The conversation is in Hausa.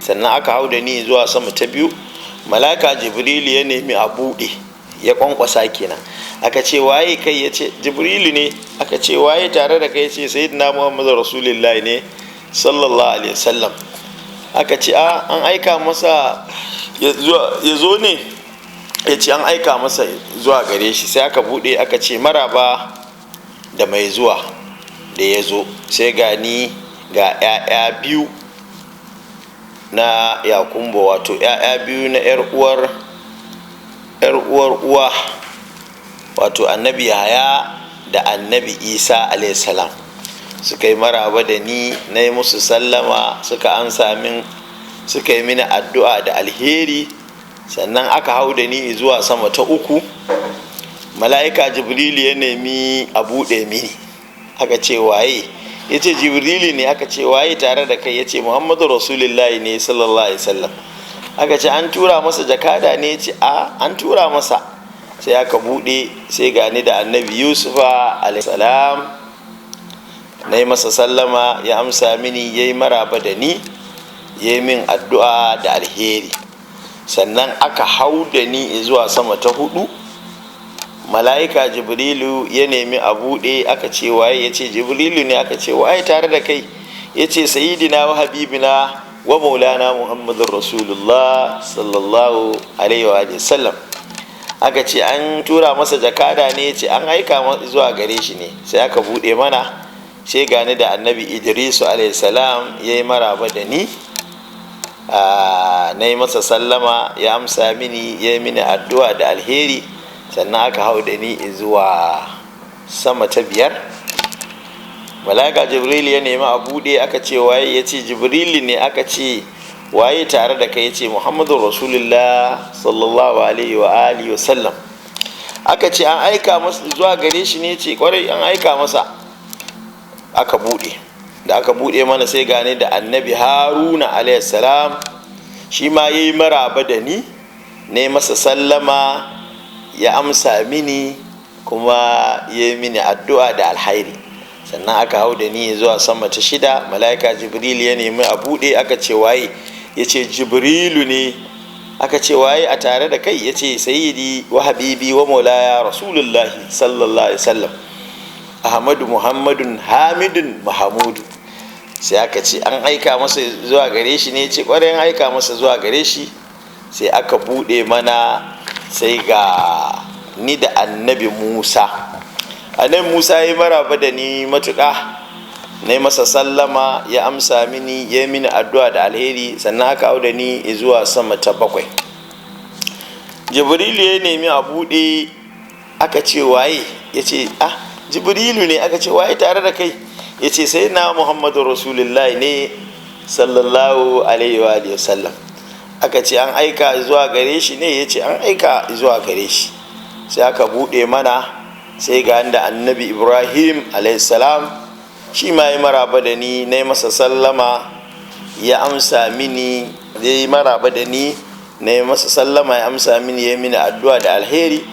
sannan aka hau da ni zuwa sama ta biyu. Mala'ika Jibrilu ya nemi a buɗe, ya kwankwasa kenan. Aka ce waye kai? Ya ce Jibrilu ne. Aka ce waye tare da kai? Ya ce sayyidina Muhammadu Rasulullahi ne sallallahu alaihi wasallam. Aka ce an aika masa ya zo ne? Ya ce an aika masa zuwa gare shi. Sai aka buɗe, aka ce maraba da mai zuwa da ya zo. Sai gani ga 'ya'ya biyu na Yakumbo, wato 'ya'ya biyu na 'yar uwar uwa, wato annabi Yahaya da annabi Isa alayhi salam. Suka yi maraba da ni, na yi musu sallama, suka ansa min, suka yi mini addu'a da alheri. Sannan aka hau da ni zuwa sama ta uku. Mala'ika Jibrilu ya nemi a buɗe mini. Aka ce waye? Ya ce Jibrilu ne. Aka ce waye tare da kai? Ya ce Muhammadu Rasulullahi ne sallallahu alaihi wasallam. Aka ce an tura masa jakada ne? Ya ce an tura masa. Sai aka buɗe, sai gani da annabi Yusufa alaihi salam. Na yi masa sallama, ya amsa mini, ya yi maraba da ni, ya yi min addu'a da alheri. Sannan aka hau da ni zuwa sama ta hudu. Mala'ika Jibrilu ya nemi a buɗe. Aka ce waye? Ya ce Jibrilu ne. Aka ce waye tare da kai? Ya ce sayyidina wa habibina wa maulana Muhammadur Rasulullah sallallahu alaihi wa sallam. Aka ce an tura masa jakada ne? Ya ce an aika zuwa gare shi ne. Sai aka buɗe mana, sai gani da annabi Idrisu alaihi salam, ya yi maraba da ni. Na yi masa sallama, ya amsa mini, ya yi mini addu'a da alheri. Sannan aka hau da ni zuwa sama ta biyar. Mala'ika Jibril ya nemi a buɗe. Aka ce waye? Ya ce Jibril ne. Aka ce waye tare da kai? Ya ce Muhammadu Rasulullah sallallahu alaihi wa alihi wa sallam. Aka ce an aika masa zuwa gare shi ne? Ce kwarai an aika masa. Aka buɗe. Da aka buɗe mana, sai gane da annabi Haruna alaihi salam. Shi ma ya yi maraba da ni, ne masa sallama, ya amsa mini, kuma ya yi mini addu'a da alhairi. Sannan aka hau da ni zuwa sama ta shida. Mala'ika Jibril ya nemi a buɗe. Aka ce waye? Ya ce Jibrilu ne. Aka ce waye a tare da kai? Ya ce sayyidi wa habibi wa maulaya Rasulullahi sallallahu alaihi wasallam, Ahmadu Muhammadun Hamidun Mahamudu. Sai aka ce an aika masa zuwa gare shi ne? Ce kwarai an aika masa zuwa gare shi. Sai aka buɗe mana, sai ga ni da annabi Musa. Annabi Musa ya yi maraba da ni matuƙa. Na yi masa sallama, ya amsa mini, ya yi mini addu'a da alheri. Sannan aka hau da ni zuwa sama ta bakwai. Jibrilu ya nemi a buɗe. Aka ce waye? Ya ce Jibrilu ne. Aka ce waye tare da kai? Ya ce sai na Muhammadu Rasulullahi ne sallallahu alaihi wa sallam. Aka ce an aika zuwa gare shi ne? Ya ce an aika zuwa gare shi. Sai aka buɗe mana, sai ga da annabi Ibrahim alaihi salam. Shi ma yi maraba da ni, na yi masa sallama, ya amsa mini, ya yi maraba da ni, na yi masa sallama, ya amsa mini, ya yi mini addu'a da alheri.